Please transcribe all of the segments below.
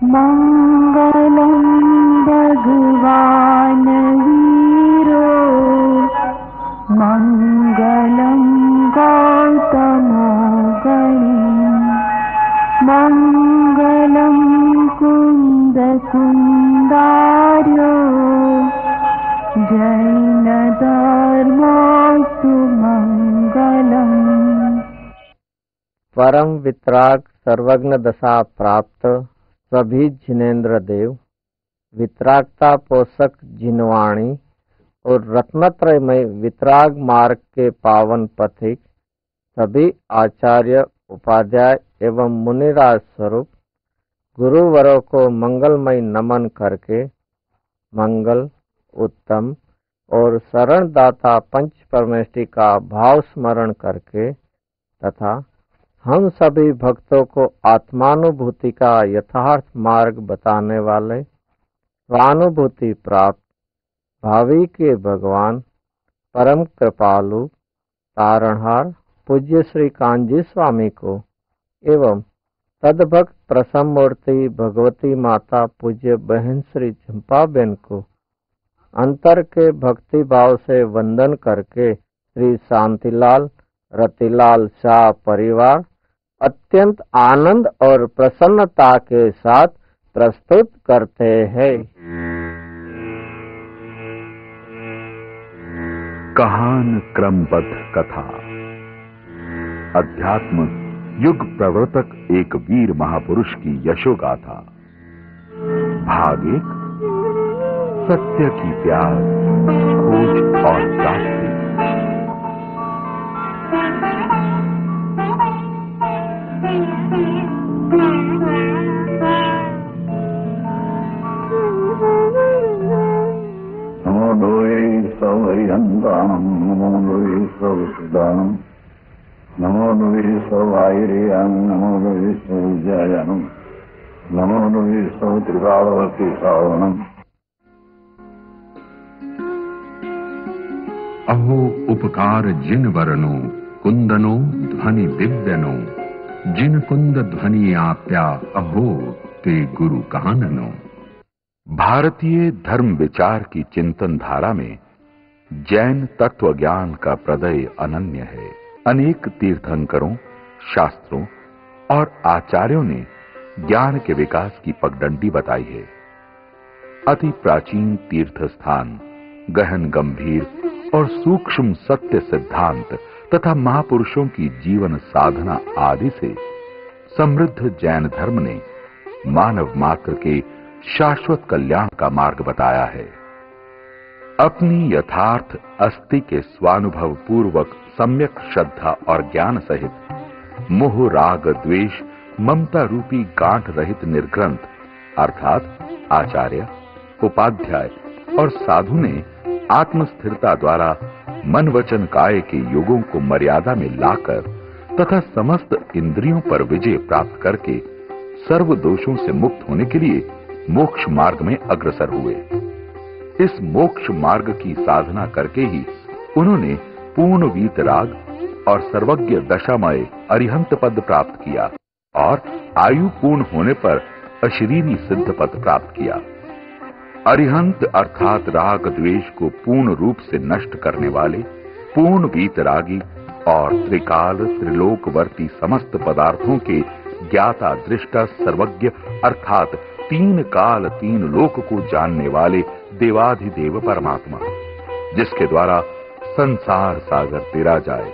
मंगलम भगवान वीरो मंगलम गौतमो गणी मंगलम कुंद कुंदार्यो जैन धर्मोस्तु मंगलम। परम वितराग सर्वज्ञ दशा प्राप्त सभी जिनेन्द्र देव, वितरागता पोषक जिनवाणी और रत्नत्रयमय वितराग मार्ग के पावन पथिक सभी आचार्य उपाध्याय एवं मुनिराज स्वरूप गुरुवरों को मंगलमय नमन करके मंगल, उत्तम और शरणदाता पंच परमेष्टि का भाव स्मरण करके तथा हम सभी भक्तों को आत्मानुभूति का यथार्थ मार्ग बताने वाले स्वानुभूति प्राप्त भावी के भगवान परम कृपालु तारणहार पूज्य श्री कांजी स्वामी को एवं तदभक्त प्रसन्न मूर्ति भगवती माता पूज्य बहन श्री चंपाबेन को अंतर के भक्ति भाव से वंदन करके श्री शांतिलाल रतिलाल शाह परिवार अत्यंत आनंद और प्रसन्नता के साथ प्रस्तुत करते हैं। कहान क्रमबद्ध कथा। अध्यात्म युग प्रवर्तक एक वीर महापुरुष की यशोगाथा। भाग 1। सत्य की प्यास, खोज और प्राप्ति। नमो लोये सवयंतानम नमो लोये सवसुदानम नमो लोये सवायरियान नमो लोये सौजयनम नमो लोये सौत्रिकालवती सावनम। अहो उपकार जिन वरनो कुंदनो ध्वनि दिव्यनो जिन कुंद ध्वनि आप्या अहो ते गुरु कहाननो। भारतीय धर्म विचार की चिंतन धारा में जैन तत्व ज्ञान का प्रदय अनन्य है। अनेक तीर्थंकरों, शास्त्रों और आचार्यों ने ज्ञान के विकास की पगडंडी बताई है। अति प्राचीन तीर्थ स्थान, गहन गंभीर और सूक्ष्म सत्य सिद्धांत तथा महापुरुषों की जीवन साधना आदि से समृद्ध जैन धर्म ने मानव मात्र के शाश्वत कल्याण का मार्ग बताया है। अपनी यथार्थ अस्थि के स्वानुभव पूर्वक सम्यक श्रद्धा और ज्ञान सहित मोह राग द्वेष ममता रूपी गांठ रहित निर्ग्रंथ अर्थात आचार्य, उपाध्याय और साधु ने आत्मस्थिरता द्वारा मन वचन काय के योगों को मर्यादा में लाकर तथा समस्त इंद्रियों पर विजय प्राप्त करके सर्व दोषों से मुक्त होने के लिए मोक्ष मार्ग में अग्रसर हुए। इस मोक्ष मार्ग की साधना करके ही उन्होंने पूर्ण वीतराग और सर्वज्ञ दशामय अरिहंत पद प्राप्त किया और आयु पूर्ण होने पर अशरीरी सिद्ध पद प्राप्त किया। अरिहंत अर्थात राग द्वेष को पूर्ण रूप से नष्ट करने वाले पूर्ण वीतरागी और त्रिकाल त्रिलोकवर्ती समस्त पदार्थों के ज्ञाता दृष्टा सर्वज्ञ अर्थात तीन काल तीन लोक को जानने वाले देवाधिदेव परमात्मा, जिसके द्वारा संसार सागर तेरा जाए।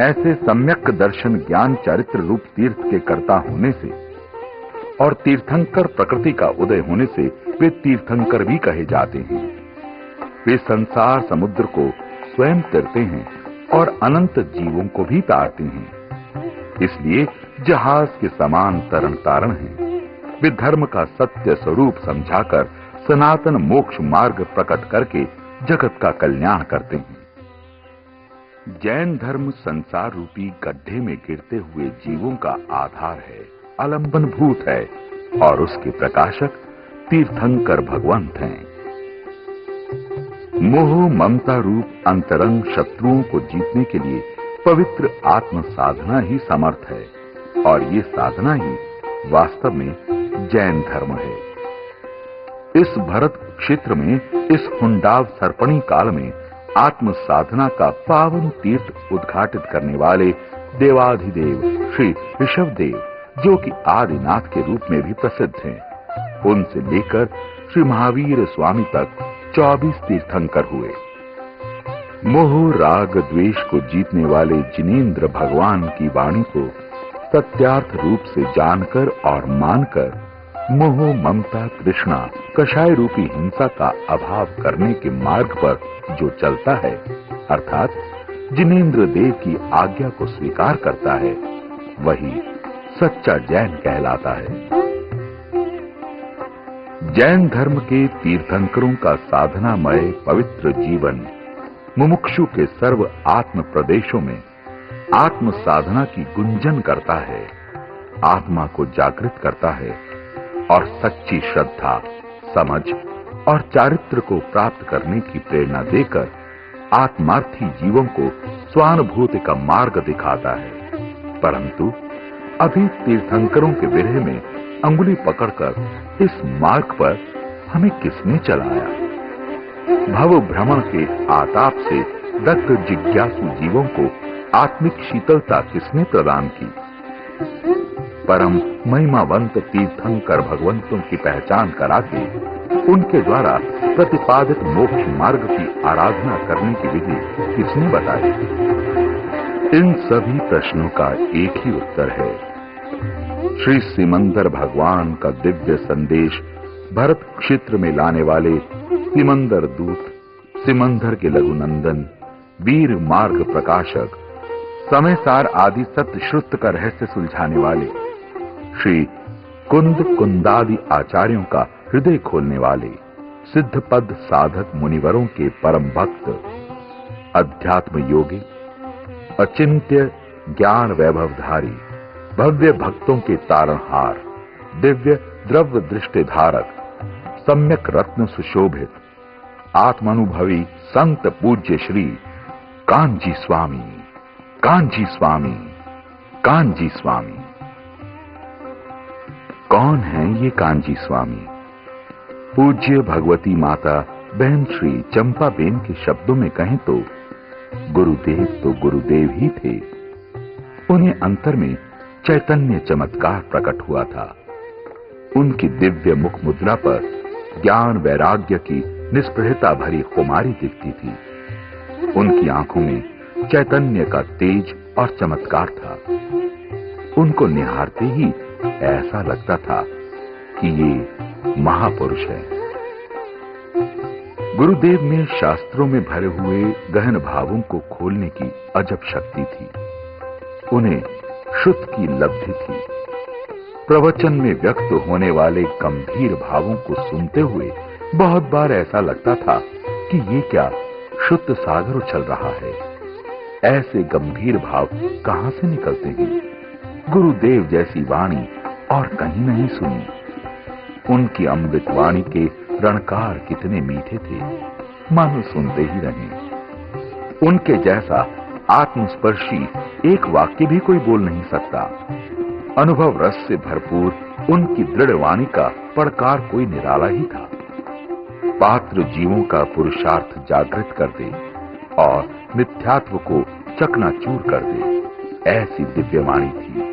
ऐसे सम्यक दर्शन ज्ञान चरित्र रूप तीर्थ के कर्ता होने से और तीर्थंकर प्रकृति का उदय होने से वे तीर्थंकर भी कहे जाते हैं। वे संसार समुद्र को स्वयं तैरते हैं और अनंत जीवों को भी तारते हैं, इसलिए जहाज के समान तरण तारण हैं। वे धर्म का सत्य स्वरूप समझाकर सनातन मोक्ष मार्ग प्रकट करके जगत का कल्याण करते हैं। जैन धर्म संसार रूपी गड्ढे में गिरते हुए जीवों का आधार है, आलंबन भूत है और उसके प्रकाशक तीर्थंकर भगवंत हैं। मोह ममता रूप अंतरंग शत्रुओं को जीतने के लिए पवित्र आत्म साधना ही समर्थ है और ये साधना ही वास्तव में जैन धर्म है। इस भरत क्षेत्र में इस हुंडाव सर्पणी काल में आत्म साधना का पावन तीर्थ उद्घाटित करने वाले देवाधिदेव श्री ऋषभदेव, जो कि आदिनाथ के रूप में भी प्रसिद्ध हैं, उनसे लेकर श्री महावीर स्वामी तक 24 तीर्थंकर हुए। मोह राग द्वेष को जीतने वाले जिनेंद्र भगवान की वाणी को सत्यार्थ रूप से जानकर और मानकर मोह ममता तृष्णा कषाय रूपी हिंसा का अभाव करने के मार्ग पर जो चलता है, अर्थात जिनेंद्र देव की आज्ञा को स्वीकार करता है, वही सच्चा जैन कहलाता है। जैन धर्म के तीर्थंकरों का साधनामय पवित्र जीवन मुमुक्षु के सर्व आत्म प्रदेशों में आत्म साधना की गुंजन करता है, आत्मा को जागृत करता है और सच्ची श्रद्धा, समझ और चारित्र को प्राप्त करने की प्रेरणा देकर आत्मार्थी जीवों को स्वानुभूति का मार्ग दिखाता है। परंतु अभी तीर्थंकरों के विरह में अंगुली पकड़कर इस मार्ग पर हमें किसने चलाया? भव भ्रमण के आताप से दग्ध जिज्ञासु जीवों को आत्मिक शीतलता किसने प्रदान की? परम महिमावंत तीर्थंकर भगवंतों की पहचान करा के उनके द्वारा प्रतिपादित मोक्ष मार्ग की आराधना करने की विधि किसने बताई? इन सभी प्रश्नों का एक ही उत्तर है। श्री सिमंदर भगवान का दिव्य संदेश भरत क्षेत्र में लाने वाले सिमंदर दूत, सिमंदर के लघुनंदन, वीर मार्ग प्रकाशक, समय सार आदि सत्य श्रुत का रहस्य सुलझाने वाले श्री कुंद कुंदादि आचार्यों का हृदय खोलने वाले सिद्ध पद साधक मुनिवरों के परम भक्त, अध्यात्म योगी, अचिंत्य ज्ञान वैभवधारी, भव्य भक्तों के तारणहार, दिव्य द्रव्य दृष्टि धारक, सम्यक रत्न सुशोभित, आत्मानुभवी संत पूज्य श्री कांजी स्वामी, कांजी स्वामी, कांजी स्वामी। कौन है ये कांजी स्वामी? पूज्य भगवती माता बहन श्री चंपाबेन के शब्दों में कहें तो गुरुदेव ही थे। उन्हें अंतर में चैतन्य चमत्कार प्रकट हुआ था। उनकी दिव्य मुख मुद्रा पर ज्ञान वैराग्य की निष्प्रहता भरी खुमारी दिखती थी। उनकी आंखों में चैतन्य का तेज और चमत्कार था। उनको निहारते ही ऐसा लगता था कि ये महापुरुष है। गुरुदेव में शास्त्रों में भरे हुए गहन भावों को खोलने की अजब शक्ति थी। उन्हें शुद्ध की लब्धि थी। प्रवचन में व्यक्त होने वाले गंभीर भावों को सुनते हुए बहुत बार ऐसा लगता था कि ये क्या शुद्ध सागर उछल रहा है। ऐसे गंभीर भाव कहां से निकलते हैं? गुरुदेव जैसी वाणी और कहीं नहीं सुनी। उनकी अमृत वाणी के रणकार कितने मीठे थे, मानो सुनते ही रहे। उनके जैसा आत्मस्पर्शी एक वाक्य भी कोई बोल नहीं सकता। अनुभव रस से भरपूर उनकी दृढ़ वाणी का पड़कार कोई निराला ही था। पात्र जीवों का पुरुषार्थ जागृत कर दे और मिथ्यात्व को चकनाचूर कर दे, ऐसी दिव्य वाणी थी।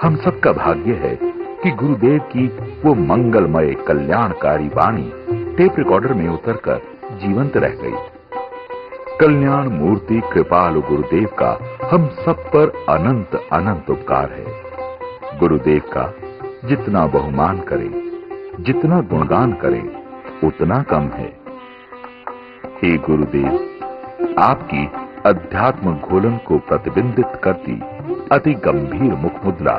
हम सबका भाग्य है कि गुरुदेव की वो मंगलमय कल्याणकारी वाणी टेप रिकॉर्डर में उतरकर जीवंत रह गई। कल्याण मूर्ति कृपालु गुरुदेव का हम सब पर अनंत अनंत उपकार है। गुरुदेव का जितना बहुमान करें, जितना गुणगान करें, उतना कम है। हे गुरुदेव, आपकी अध्यात्म घोलन को प्रतिबिंबित करती अति गंभीर मुख मुद्रा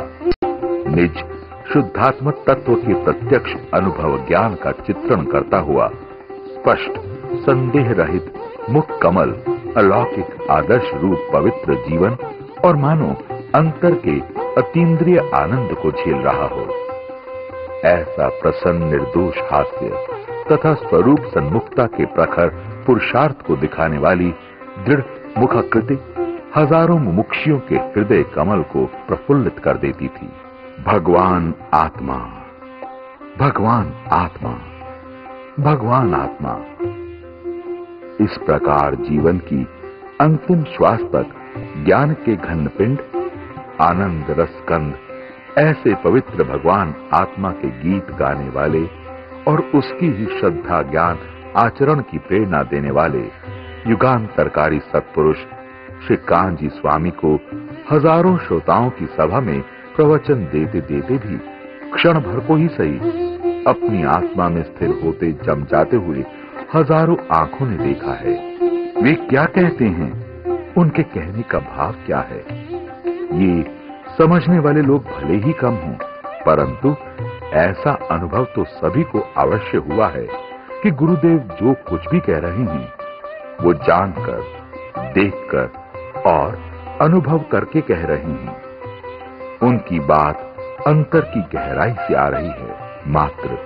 निज शुद्धात्म तत्व के प्रत्यक्ष अनुभव ज्ञान का चित्रण करता हुआ स्पष्ट संदेह रहित मुख कमल अलौकिक आदर्श रूप पवित्र जीवन और मानो अंतर के अतीन्द्रिय आनंद को झेल रहा हो। ऐसा प्रसन्न निर्दोष हास्य तथा स्वरूप सन्मुखता के प्रखर पुरुषार्थ को दिखाने वाली दृढ़ मुखाकृति हजारों मुमुक्षियों के हृदय कमल को प्रफुल्लित कर देती थी। भगवान आत्मा भगवान आत्मा, भगवान आत्मा। इस प्रकार जीवन की अंतिम श्वास तक ज्ञान के घन पिंड, आनंद रसकंद, ऐसे पवित्र भगवान आत्मा के गीत गाने वाले और उसकी ही श्रद्धा ज्ञान आचरण की प्रेरणा देने वाले युगांतरकारी सत्पुरुष श्री कान्जी स्वामी को हजारों श्रोताओं की सभा में प्रवचन देते देते भी क्षण भर को ही सही अपनी आत्मा में स्थिर होते जम जाते हुए हजारों आंखों ने देखा है। वे क्या कहते हैं, उनके कहने का भाव क्या है, ये समझने वाले लोग भले ही कम हों, परंतु ऐसा अनुभव तो सभी को अवश्य हुआ है कि गुरुदेव जो कुछ भी कह रहे हैं वो जानकर, देखकर और अनुभव करके कह रहे हैं। उनकी बात अंतर की गहराई से आ रही है, मात्र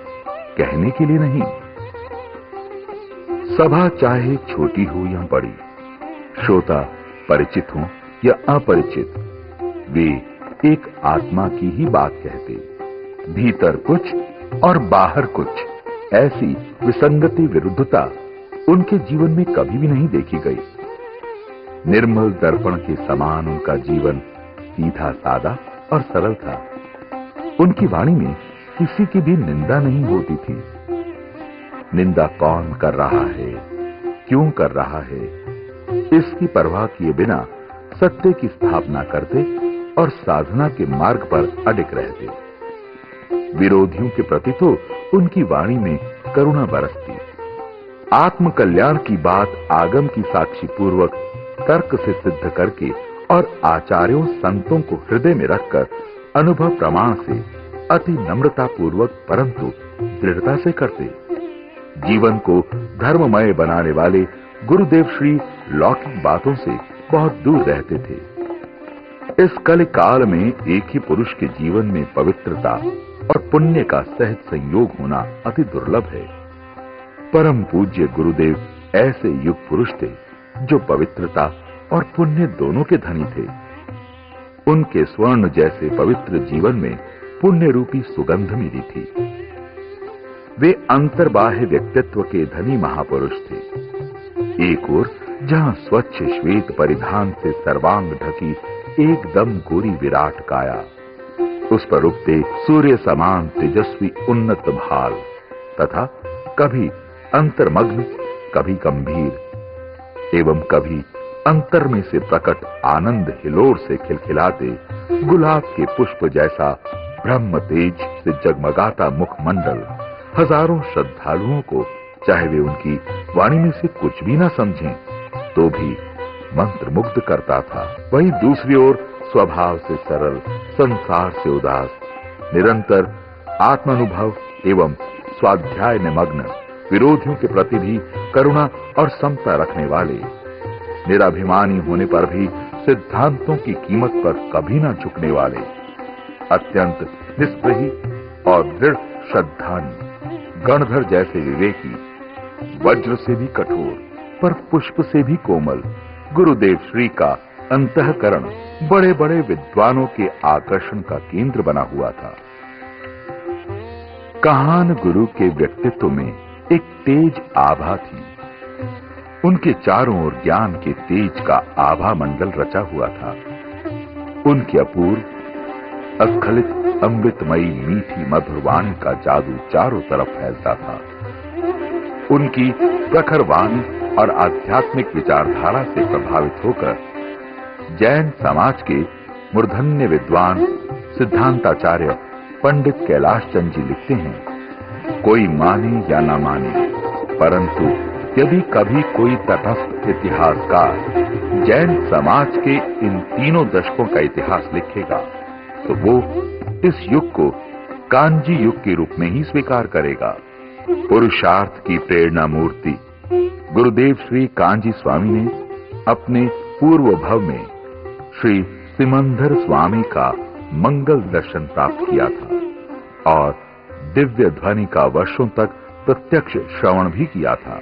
कहने के लिए नहीं। सभा चाहे छोटी हो या बड़ी, श्रोता परिचित हो या अपरिचित, वे एक आत्मा की ही बात कहते। भीतर कुछ और बाहर कुछ, ऐसी विसंगति विरुद्धता उनके जीवन में कभी भी नहीं देखी गई। निर्मल दर्पण के समान उनका जीवन सीधा सादा और सरल था। उनकी वाणी में किसी की भी निंदा नहीं होती थी। निंदा कौन कर रहा है, क्यों कर रहा है, इसकी परवाह किए बिना सत्य की स्थापना करते और साधना के मार्ग पर अडिग रहते। विरोधियों के प्रति तो उनकी वाणी में करुणा बरसती। आत्म कल्याण की बात आगम की साक्षी पूर्वक तर्क से सिद्ध करके और आचार्यों संतों को हृदय में रखकर अनुभव प्रमाण से अति नम्रता पूर्वक परंतु दृढ़ता से करते। जीवन को धर्ममय बनाने वाले गुरुदेव श्री लौकिक बातों से बहुत दूर रहते थे। इस कलि काल में एक ही पुरुष के जीवन में पवित्रता और पुण्य का सहज संयोग होना अति दुर्लभ है। परम पूज्य गुरुदेव ऐसे युग पुरुष थे जो पवित्रता और पुण्य दोनों के धनी थे। उनके स्वर्ण जैसे पवित्र जीवन में पुण्य रूपी सुगंध मिली थी। वे अंतर्बाह्य व्यक्तित्व के धनी महापुरुष थे। एक ओर जहां स्वच्छ श्वेत परिधान से सर्वांग ढकी एकदम गोरी विराट काया, उस पर उगते सूर्य समान तेजस्वी उन्नत भाल तथा कभी अंतर्मग्न, कभी गंभीर एवं कभी अंतर में से प्रकट आनंद हिलोर से खिलखिलाते गुलाब के पुष्प जैसा ब्रह्म तेज से जगमगाता मुखमंडल हजारों श्रद्धालुओं को, चाहे वे उनकी वाणी में से कुछ भी न समझें, तो भी मंत्रमुग्ध करता था। वहीं दूसरी ओर स्वभाव से सरल, संसार से उदास, निरंतर आत्मानुभव एवं स्वाध्याय में मग्न, विरोधियों के प्रति भी करुणा और समता रखने वाले, निराभिमानी होने पर भी सिद्धांतों की कीमत पर कभी न झुकने वाले, अत्यंत निष्प्रही और दृढ़ श्रद्धानी, गणधर जैसे विवेकी, वज्र से भी कठोर पर पुष्प से भी कोमल गुरुदेव श्री का अंतःकरण बड़े बड़े विद्वानों के आकर्षण का केंद्र बना हुआ था। कहान गुरु के व्यक्तित्व में एक तेज आभा थी। उनके चारों ओर ज्ञान के तेज का आभा मंडल रचा हुआ था। उनकी अपूर्व, अस्खलित, अमृतमयी मीठी मधुर वाणी का जादू चारों तरफ फैलता था। उनकी प्रखर वाणी और आध्यात्मिक विचारधारा से प्रभावित होकर जैन समाज के मूर्धन्य विद्वान सिद्धांताचार्य पंडित कैलाश चंद जी लिखते हैं, कोई माने या ना माने, परंतु यदि कभी कोई तटस्थ इतिहासकार जैन समाज के इन तीनों दशकों का इतिहास लिखेगा तो वो इस युग को कांजी युग के रूप में ही स्वीकार करेगा। पुरुषार्थ की प्रेरणा मूर्ति गुरुदेव श्री कान्जी स्वामी ने अपने पूर्व भव में श्री सिमंदर स्वामी का मंगल दर्शन प्राप्त किया था और दिव्य ध्वनि का वर्षों तक प्रत्यक्ष श्रवण भी किया था।